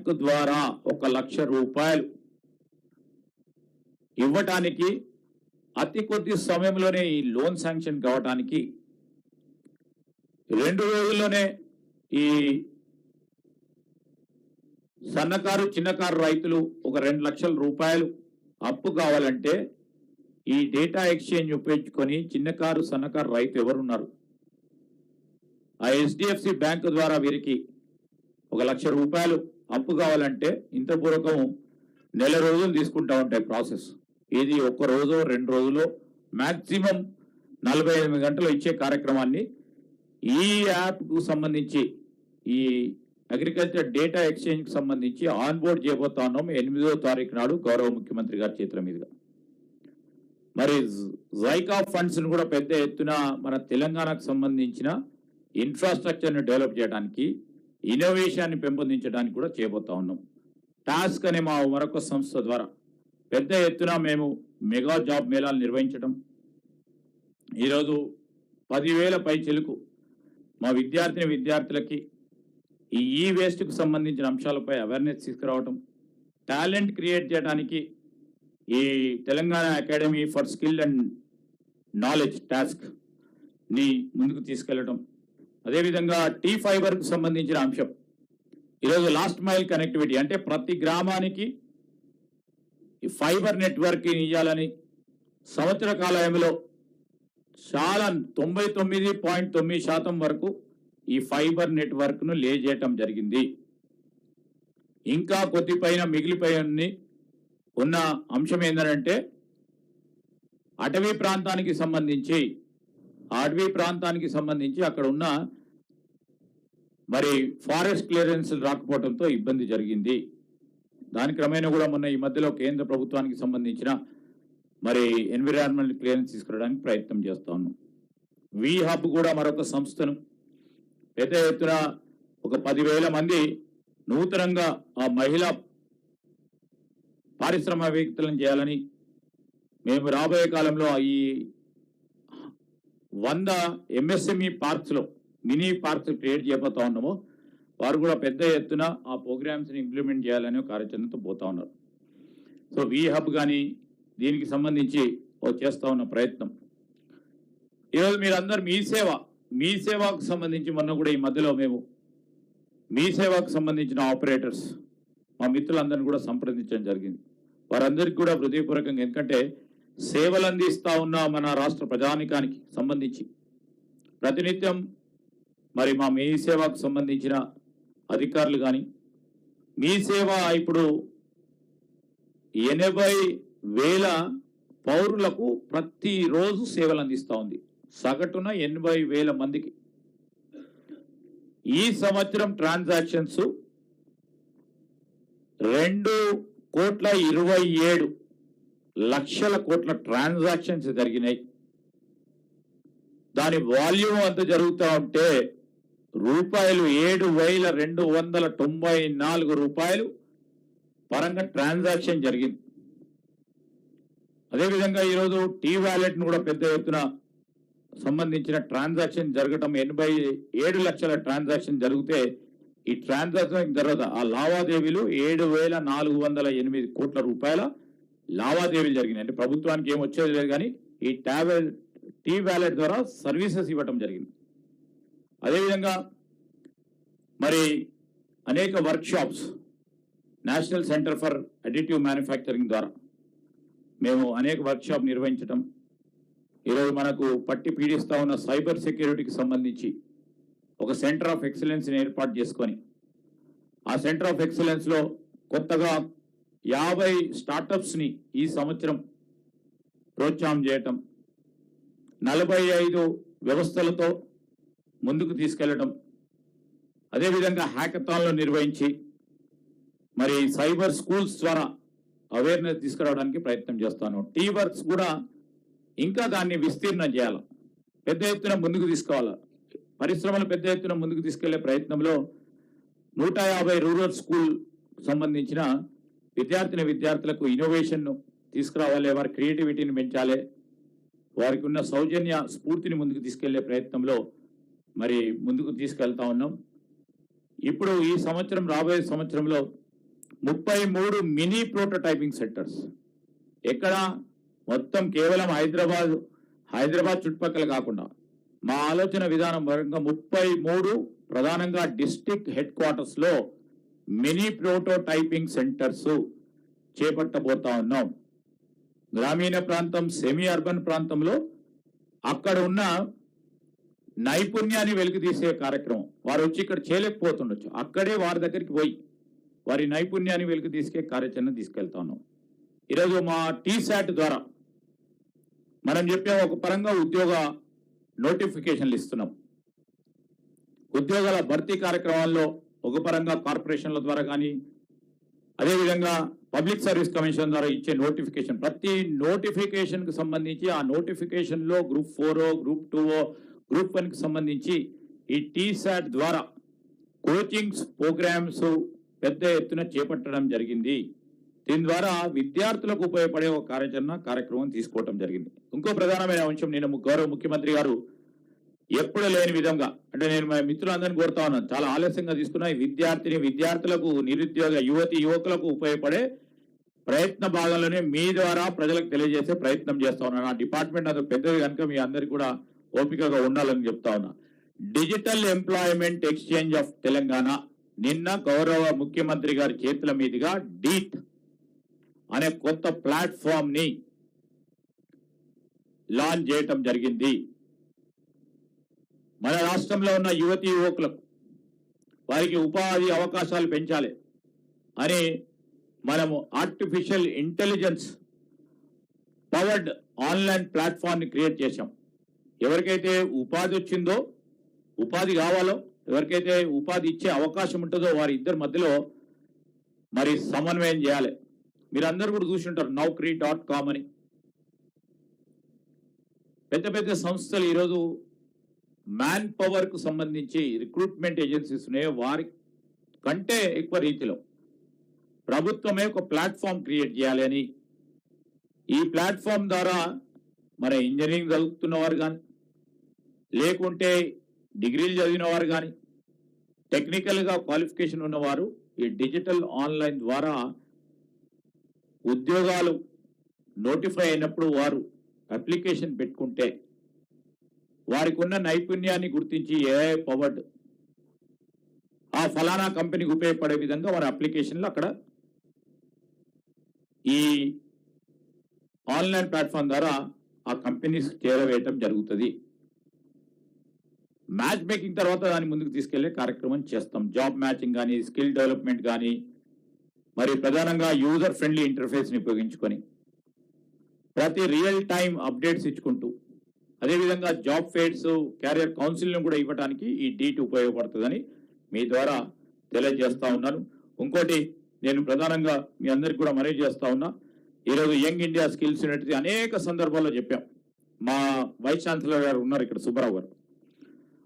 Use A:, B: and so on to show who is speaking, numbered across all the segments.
A: Bank ద్వారా 1,00,000 రూపాయలు ఇవ్వటానికి అతి కొద్ది సమయంలోనే ఈ లోన్ శాంక్షన్ కావడానికి 2 రోజుల్లోనే ఈ సన్నకారు చిన్నకారు రైతులు ఒక 2 లక్షల రూపాయలు అప్పు కావాలంటే ఈ డేటా ఎక్స్చేంజ్ ఉపయోగించుకొని చిన్నకారు సన్నకారు రైతు ఎవరున్నారు? ఆ HDFC బ్యాంకు ద్వారా వీరికి 1,00,000 రూపాయలు అప్పు కావాలంటే ఇంత పూర్వకం నెల రోజులు తీసుకుంటా ఉంటాయి ప్రాసెస్. ఇది 1 రోజు 2 రోజులు మాక్సిమం 48 గంటలు ఇచ్చే కార్యక్రమాన్ని ఈ యాప్కు సంబంధించి ఈ అగ్రికల్చర్ డేటా ఎక్స్చేంజ్కి సంబంధించి ఆన్బోర్డ్ చేయబోతా ఉన్నాం 8వ తారీఖు నాడు గౌరవ ముఖ్యమంత్రి గారి చేతుల మీదుగా. మరి జైకా ఫండ్స్ను కూడా పెద్ద ఎత్తున మన తెలంగాణకు సంబంధించిన ఇన్ఫ్రాస్ట్రక్చర్ని డెవలప్ చేయడానికి ఇన్నోవేషన్ని పెంపొందించడానికి కూడా చేయబోతా ఉన్నాం. టాస్క్ అనే మా మరొక సంస్థ ద్వారా పెద్ద ఎత్తున మేము మెగా జాబ్ మేళాలు నిర్వహించడం, ఈరోజు 10,000 పైచిలకు మా విద్యార్థులకి ఈ వేస్ట్కు సంబంధించిన అంశాలపై అవేర్నెస్ తీసుకురావటం, టాలెంట్ క్రియేట్ చేయడానికి ఈ Telangana academy for skill and knowledge టాస్క్ని ముందుకు తీసుకెళ్లడం, అదేవిధంగా టీ ఫైబర్కు సంబంధించిన అంశం ఈరోజు లాస్ట్ మైల్ కనెక్టివిటీ అంటే ప్రతి గ్రామానికి ఈ ఫైబర్ నెట్వర్క్ ఇవ్వాలని సంవత్సర కాలంలో చాలా 99.9% వరకు ఈ ఫైబర్ నెట్వర్క్ను లే చేయటం జరిగింది. ఇంకా కొద్దిపైన మిగిలిపోయి ఉన్న అంశం ఏంటంటే అటవీ ప్రాంతానికి సంబంధించి అక్కడ ఉన్న మరి ఫారెస్ట్ క్లియరెన్స్ రాకపోవడంతో ఇబ్బంది జరిగింది. దాని క్రమేణా కూడా మొన్న ఈ మధ్యలో కేంద్ర ప్రభుత్వానికి సంబంధించిన మరి ఎన్విరాన్మెంట్ క్లియరెన్స్ తీసుకురావడానికి ప్రయత్నం చేస్తా ఉన్నాం. వి హబ్ కూడా మరొక సంస్థను పెద్ద ఎత్తున ఒక 10,000 మంది నూతనంగా ఆ మహిళా పారిశ్రామికవేత్తలను చేయాలని మేము రాబోయే కాలంలో ఈ 100 MSME పార్క్స్లో మినీ పార్క్స్ క్రియేట్ చేయబోతా ఉన్నాము. వారు కూడా పెద్ద ఎత్తున ఆ ప్రోగ్రామ్స్ని ఇంప్లిమెంట్ చేయాలనే కార్యాచరణతో పోతా ఉన్నారు. సో వి హబ్ కానీ దీనికి సంబంధించి చేస్తూ ఉన్న ప్రయత్నం. ఈరోజు మీరందరూ మీ సేవకు సంబంధించి మొన్న కూడా ఈ మధ్యలో మేము మీ సేవకు సంబంధించిన ఆపరేటర్స్ మా మిత్రులందరినీ కూడా సంప్రదించడం జరిగింది. వారందరికీ కూడా హృదయపూర్వకంగా, ఎందుకంటే సేవలు అందిస్తూ ఉన్న మన రాష్ట్ర ప్రజానికానికి సంబంధించి ప్రతినిత్యం మరి మా మీ సేవకు సంబంధించిన అధికారులు కానీ మీ సేవ ఇప్పుడు 80,000 పౌరులకు ప్రతిరోజు సేవలు అందిస్తూ ఉంది. సగటున 80,000 మందికి. ఈ సంవత్సరం ట్రాన్సాక్షన్స్ 2,27 కోట్ల ట్రాన్సాక్షన్స్ జరిగినాయి. దాని వాల్యూమ్ అంత జరుగుతూ ఉంటే రూపాయలు 7,294 రూపాయలు పరంగా ట్రాన్సాక్షన్ జరిగింది. అదేవిధంగా ఈరోజు టీ వ్యాలెట్ను కూడా పెద్ద ఎత్తున సంబంధించిన ట్రాన్సాక్షన్ జరగటం 87 లక్షల ట్రాన్సాక్షన్ జరిగితే ఈ ట్రాన్సాక్షన్ జరగదు. ఆ లావాదేవీలు 7,408 కోట్ల రూపాయల లావాదేవీలు జరిగినాయి. అంటే ప్రభుత్వానికి ఏం వచ్చేది లేదు, కానీ ఈ టీ వ్యాలెట్ ద్వారా సర్వీసెస్ ఇవ్వటం జరిగింది. అదేవిధంగా మరి అనేక workshops national centre for additive manufacturing ద్వారా మేము అనేక వర్క్షాప్ నిర్వహించడం, ఈరోజు మనకు పట్టి పీడిస్తూ ఉన్న సైబర్ సెక్యూరిటీకి సంబంధించి ఒక సెంటర్ ఆఫ్ ఎక్సలెన్స్ని ఏర్పాటు చేసుకొని ఆ సెంటర్ ఆఫ్ ఎక్సలెన్స్లో కొత్తగా 50 స్టార్టప్స్ని ఈ సంవత్సరం ప్రోత్సాహం చేయటం, 45 వ్యవస్థలతో ముందుకు తీసుకెళ్లడం, అదేవిధంగా హ్యాకథాన్లు నిర్వహించి మరి సైబర్ స్కూల్స్ ద్వారా అవేర్నెస్ తీసుకురావడానికి ప్రయత్నం చేస్తాను. టీ వర్క్స్ కూడా ఇంకా దాన్ని విస్తీర్ణం చేయాలి, పెద్ద ఎత్తున ముందుకు తీసుకోవాలి. పరిశ్రమలు పెద్ద ఎత్తున ముందుకు తీసుకెళ్లే ప్రయత్నంలో 150 రూరల్ స్కూల్ సంబంధించిన విద్యార్థులకు ఇన్నోవేషన్ను తీసుకురావాలి, వారి క్రియేటివిటీని పెంచాలి, వారికి ఉన్న సౌజన్య స్ఫూర్తిని ముందుకు తీసుకెళ్లే ప్రయత్నంలో మరి ముందుకు తీసుకెళ్తా ఉన్నాం. ఇప్పుడు ఈ సంవత్సరం రాబోయే సంవత్సరంలో 33 మినీ ప్రోటోటైపింగ్ సెంటర్స్. ఎక్కడ? మొత్తం కేవలం హైదరాబాద్ చుట్టుపక్కల కాకుండా మా ఆలోచన విధానం పరంగా 33 ప్రధానంగా డిస్ట్రిక్ట్ హెడ్ క్వార్టర్స్ లో మినీ ప్రోటోటైపింగ్ సెంటర్స్ చేపట్టబోతా ఉన్నాం. గ్రామీణ ప్రాంతం, సెమీ అర్బన్ ప్రాంతంలో అక్కడ ఉన్న నైపుణ్యాన్ని వెలికి తీసే కార్యక్రమం. వారు వచ్చి ఇక్కడ చేయలేకపోతుండొచ్చు, అక్కడే వారి దగ్గరికి పోయి వారి నైపుణ్యాన్ని వెలికి తీసుకే కార్యాచరణ తీసుకెళ్తా ఉన్నాం. ఈరోజు మా టీశాట్ ద్వారా మనం చెప్పే ఒక పరంగా ఉద్యోగ నోటిఫికేషన్లు ఇస్తున్నాం. ఉద్యోగాల భర్తీ కార్యక్రమాల్లో ఒక పరంగా కార్పొరేషన్ల ద్వారా కానీ, అదేవిధంగా పబ్లిక్ సర్వీస్ కమిషన్ ద్వారా ఇచ్చే నోటిఫికేషన్, ప్రతి నోటిఫికేషన్కి సంబంధించి ఆ నోటిఫికేషన్లో గ్రూప్ 4, గ్రూప్ 2, గ్రూప్ 1కి సంబంధించి ఈ టీశాట్ ద్వారా కోచింగ్స్ ప్రోగ్రామ్స్ పెద్ద ఎత్తున చేపట్టడం జరిగింది. దీని ద్వారా విద్యార్థులకు ఉపయోగపడే ఒక కార్యక్రమం తీసుకోవడం జరిగింది. ఇంకో ప్రధానమైన అంశం, నేను గౌరవ ముఖ్యమంత్రి గారు ఎప్పుడు లేని విధంగా, అంటే నేను మా మిత్రులందరినీ కోరుతా ఉన్నాను, చాలా ఆలస్యంగా తీసుకున్న విద్యార్థులకు, నిరుద్యోగ యువకులకు ఉపయోగపడే ప్రయత్న భాగంలోనే మీ ద్వారా ప్రజలకు తెలియజేసే ప్రయత్నం చేస్తా ఉన్నాను. ఆ డిపార్ట్మెంట్ అది పెద్దది కనుక మీ అందరికీ కూడా ఓపికగా ఉండాలని చెప్తా ఉన్నా. Digital employment exchange of Telangana నిన్న గౌరవ ముఖ్యమంత్రి గారి చేతుల మీదుగా డీట్ అనే కొత్త ప్లాట్ఫామ్ ని లాంచ్ చేయటం జరిగింది. మన రాష్ట్రంలో ఉన్న యువకులకు వారికి ఉపాధి అవకాశాలు పెంచాలి అని మనము artificial intelligence powered online platform ని క్రియేట్ చేశాం. ఎవరికైతే ఉపాధి వచ్చిందో, ఉపాధి కావాలో, ఎవరికైతే ఉపాధి ఇచ్చే అవకాశం ఉంటుందో వారి ఇద్దరి మధ్యలో మరి సమన్వయం చేయాలి. మీరందరూ కూడా చూసింటారు Naukri.com అని. పెద్ద పెద్ద సంస్థలు ఈరోజు మ్యాన్ పవర్ కు సంబంధించి రిక్రూట్మెంట్ ఏజెన్సీస్ ఉన్నాయి. వారి కంటే ఎక్కువ రీతిలో ప్రభుత్వమే ఒక ప్లాట్ఫామ్ క్రియేట్ చేయాలి అని, ఈ ప్లాట్ఫామ్ ద్వారా మన ఇంజనీరింగ్ చదువుతున్న వారు కానీ, లేకుంటే డిగ్రీలు చదివిన వారు కానీ, టెక్నికల్గా క్వాలిఫికేషన్ ఉన్నవారు ఈ డిజిటల్ ఆన్లైన్ ద్వారా ఉద్యోగాలు నోటిఫై అయినప్పుడు వారు అప్లికేషన్ పెట్టుకుంటే వారికి ఉన్న నైపుణ్యాన్ని గుర్తించి ఏఐ పవర్డ్ ఆ ఫలానా కంపెనీకి ఉపయోగపడే విధంగా వారి అప్లికేషన్లు అక్కడ ఈ ఆన్లైన్ ప్లాట్ఫామ్ ద్వారా ఆ కంపెనీస్ చేరవేయటం జరుగుతుంది. మ్యాచ్ మేకింగ్ తర్వాత దాన్ని ముందుకు తీసుకెళ్లే కార్యక్రమం చేస్తాం. జాబ్ మ్యాచింగ్ కానీ, స్కిల్ డెవలప్మెంట్ కానీ, మరి ప్రధానంగా యూజర్ ఫ్రెండ్లీ ఇంటర్ఫేస్ని ఉపయోగించుకొని ప్రతి రియల్ టైం అప్డేట్స్ ఇచ్చుకుంటూ, అదేవిధంగా జాబ్ ఫేర్స్, క్యారియర్ కౌన్సిలింగ్ కూడా ఇవ్వడానికి ఈ డీట్ ఉపయోగపడుతుందని మీ ద్వారా తెలియజేస్తా ఉన్నాను. ఇంకోటి నేను ప్రధానంగా మీ అందరికి కూడా మనవి చేస్తా ఉన్నా, ఈరోజు యంగ్ ఇండియా స్కిల్స్ యూనిటీ అనేక సందర్భాల్లో చెప్పాం. మా వైస్ ఛాన్సలర్ గారు ఉన్నారు ఇక్కడ, సుబ్బారావు గారు.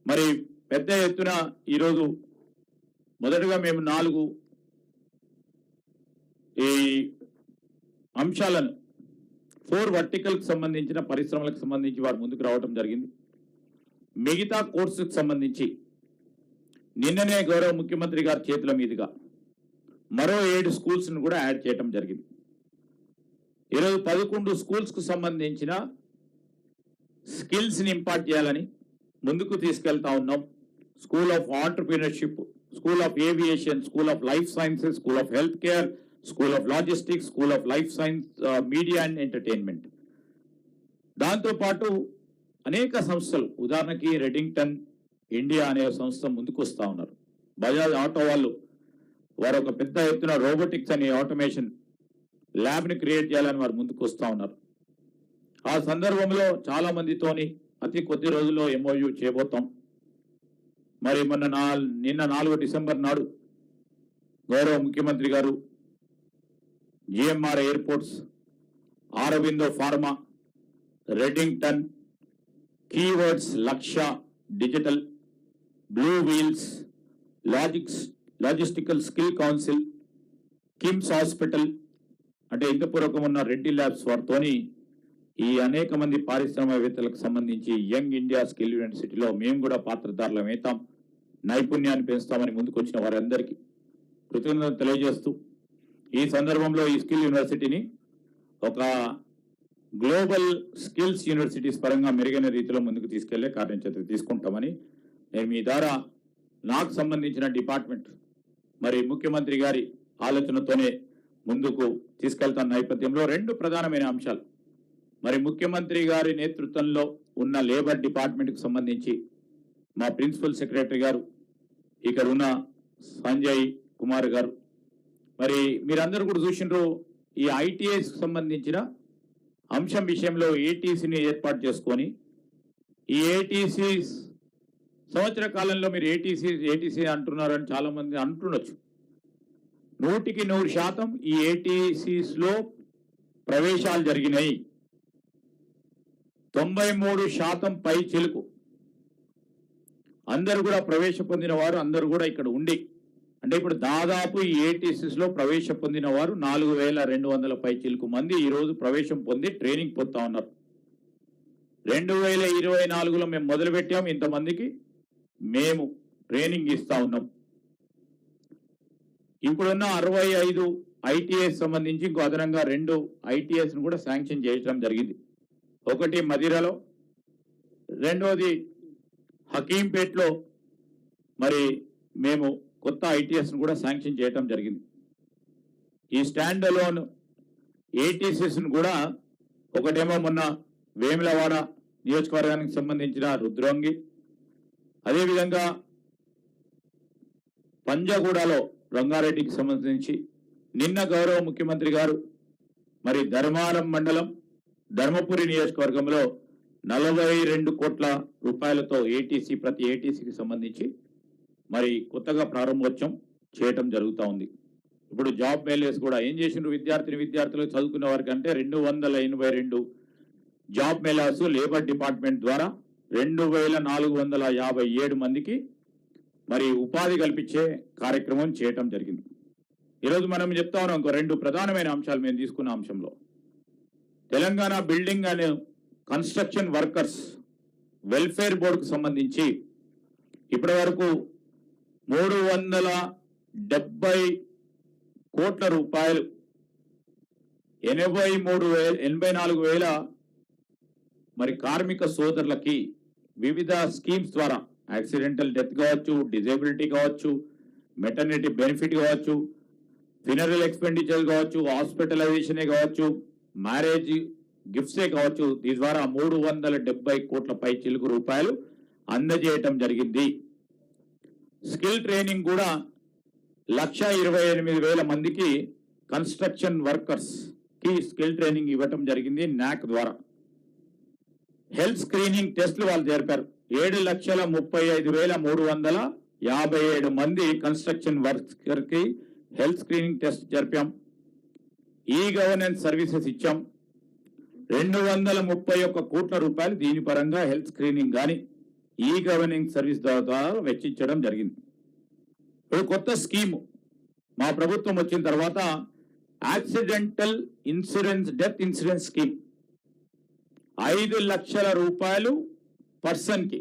A: మరి పెద్ద ఎత్తున ఈరోజు మొదటగా మేము 4 ఈ అంశాలను 4 వర్టికల్కి సంబంధించిన పరిశ్రమలకు సంబంధించి వారు ముందుకు రావడం జరిగింది. మిగతా కోర్సుకు సంబంధించి నిన్ననే గౌరవ ముఖ్యమంత్రి గారి చేతుల మీదుగా మరో 7 స్కూల్స్ను కూడా యాడ్ చేయడం జరిగింది. ఈరోజు 11 స్కూల్స్కు సంబంధించిన స్కిల్స్ని ఇంపార్ట్ చేయాలని ముందుకు తీసుకెళ్తా ఉన్నాం. School of entrepreneurship, school of aviation, school of life sciences, school of health care, school of logistics, school of life science, media and entertainment. దాంతోపాటు అనేక సంస్థలు, ఉదాహరణకి రెడింగ్టన్ ఇండియా అనే సంస్థ ముందుకు వస్తూ ఉన్నారు. బజాజ్ ఆటో వాళ్ళు వారు ఒక పెద్ద ఎత్తున రోబోటిక్స్ అనే ఆటోమేషన్ ల్యాబ్ని క్రియేట్ చేయాలని వారు ముందుకు వస్తూ ఉన్నారు. ఆ సందర్భంలో చాలా మందితోని అతి కొద్ది రోజుల్లో MOU చేయబోతాం. మరి నిన్న 4 డిసెంబర్ నాడు గౌరవ ముఖ్యమంత్రి గారు GMR airports, Aurobindo pharma, Redington, keywords, Lakshya digital, blue wheels, logistical skill council, KIMS hospital, అంటే ఇంతపూర్వకం ఉన్న రెడ్డి ల్యాబ్స్ వారితోని ఈ అనేక మంది పారిశ్రామికవేత్తలకు సంబంధించి యంగ్ ఇండియా స్కిల్ యూనివర్సిటీలో మేము కూడా పాత్రధారులం అవుతాం, నైపుణ్యాన్ని పెంచుతామని ముందుకు వచ్చిన వారందరికీ కృతజ్ఞతలు తెలియజేస్తూ, ఈ సందర్భంలో ఈ స్కిల్ యూనివర్సిటీని ఒక గ్లోబల్ స్కిల్స్ యూనివర్సిటీస్ పరంగా మెరుగైన రీతిలో ముందుకు తీసుకెళ్లే కార్యాచరణ తీసుకుంటామని నేను మీ ద్వారా నాకు సంబంధించిన డిపార్ట్మెంట్ మరి ముఖ్యమంత్రి గారి ఆలోచనతోనే ముందుకు తీసుకెళ్తున్న నేపథ్యంలో రెండు ప్రధానమైన అంశాలు మరి ముఖ్యమంత్రి గారి నేతృత్వంలో ఉన్న లేబర్ డిపార్ట్మెంట్కి సంబంధించి మా ప్రిన్సిపల్ సెక్రటరీ గారు ఇక్కడ ఉన్న సంజయ్ కుమార్ గారు మరి మీరందరూ కూడా చూసినారు ఈ ఐటీఐకి సంబంధించిన అంశం విషయంలో ఏటీసీని ఏర్పాటు చేసుకొని ఈ ఏటీసీ సంవత్సర కాలంలో మీరు ఏటీసీ అంటున్నారని చాలా మంది అంటుండొచ్చు. 100% ఈ ఏటీసీస్లో ప్రవేశాలు జరిగినాయి. 93% పై చిలుకు అందరూ కూడా ప్రవేశ పొందిన వారు అందరూ కూడా ఇక్కడ ఉండి అంటే ఇప్పుడు దాదాపు ఈ ఏటీసీస్లో ప్రవేశ పొందిన వారు 4200 పై చిలుకు మంది ఈరోజు ప్రవేశం పొంది ట్రైనింగ్ పొందుతా ఉన్నారు. 2024లో మేము మొదలుపెట్టాం, ఇంతమందికి మేము ట్రైనింగ్ ఇస్తా ఉన్నాం. ఇప్పుడున్న 65 ఐటీఎస్ సంబంధించి ఇంకో అదనంగా 2 ఐటీఎస్ను కూడా శాంక్షన్ చేయడం జరిగింది. ఒకటి మదిరలో, రెండోది హకీంపేట్లో మరి మేము కొత్త ఐటీఎస్ను కూడా శాంక్షన్ చేయడం జరిగింది. ఈ స్టాండ్ అలోన్ ఏటీసీస్ను కూడా ఒకటేమో మొన్న వేములవాడ నియోజకవర్గానికి సంబంధించిన రుద్రంగి, అదేవిధంగా పంజాగూడలో రంగారెడ్డికి సంబంధించి నిన్న గౌరవ ముఖ్యమంత్రి గారు మరి ధర్మారం మండలం ధర్మపురి నియోజకవర్గంలో 42 కోట్ల రూపాయలతో ఏటీసీ ప్రతి ఏటీసీకి సంబంధించి మరి కొత్తగా ప్రారంభోత్సవం చేయటం జరుగుతూ ఉంది. ఇప్పుడు జాబ్ మేళేస్ కూడా ఏం చేసిండ్రు, విద్యార్థులు చదువుకున్న వారికి అంటే 282 జాబ్ మేళాస్ లేబర్ డిపార్ట్మెంట్ ద్వారా 2457 మందికి మరి ఉపాధి కల్పించే కార్యక్రమం చేయటం జరిగింది. ఈరోజు మనం చెప్తా ఉన్నాం ఇంకో 2 ప్రధానమైన అంశాలు మేము తీసుకున్న అంశంలో Telangana building and construction workers welfare బోర్డుకు సంబంధించి ఇప్పటి వరకు 370 కోట్ల రూపాయలు 84,000 మరి కార్మిక సోదరులకి వివిధ స్కీమ్స్ ద్వారా యాక్సిడెంటల్ డెత్ కావచ్చు, డిజేబిలిటీ కావచ్చు, మెటర్నిటీ బెనిఫిట్ కావచ్చు, ఫినరల్ ఎక్స్పెండిచర్ కావచ్చు, హాస్పిటలైజేషనే కావచ్చు, మ్యారేజ్ గిఫ్ట్సే కావచ్చు, దీని ద్వారా 370 కోట్ల పై చిలుకు రూపాయలు అందజేయటం జరిగింది. స్కిల్ ట్రైనింగ్ కూడా 128,000 మందికి కన్స్ట్రక్షన్ వర్కర్స్ కి స్కిల్ ట్రైనింగ్ ఇవ్వటం జరిగింది నాక్ ద్వారా. హెల్త్ స్క్రీనింగ్ టెస్టులు వాళ్ళు జరిపారు. 7,35,357 మంది కన్స్ట్రక్షన్ వర్కర్ కి health screening test జరిపాం. E governance services ఇచ్చాం. 231 కోట్ల రూపాయలు దీని పరంగా హెల్త్ స్క్రీనింగ్ కానీ ఈ గవర్నింగ్ సర్వీస్ ద్వారా వెచ్చించడం జరిగింది. ఇప్పుడు కొత్త స్కీము మా ప్రభుత్వం వచ్చిన తర్వాత accidental insurance death insurance scheme 5 లక్షల రూపాయలు పర్సన్ కి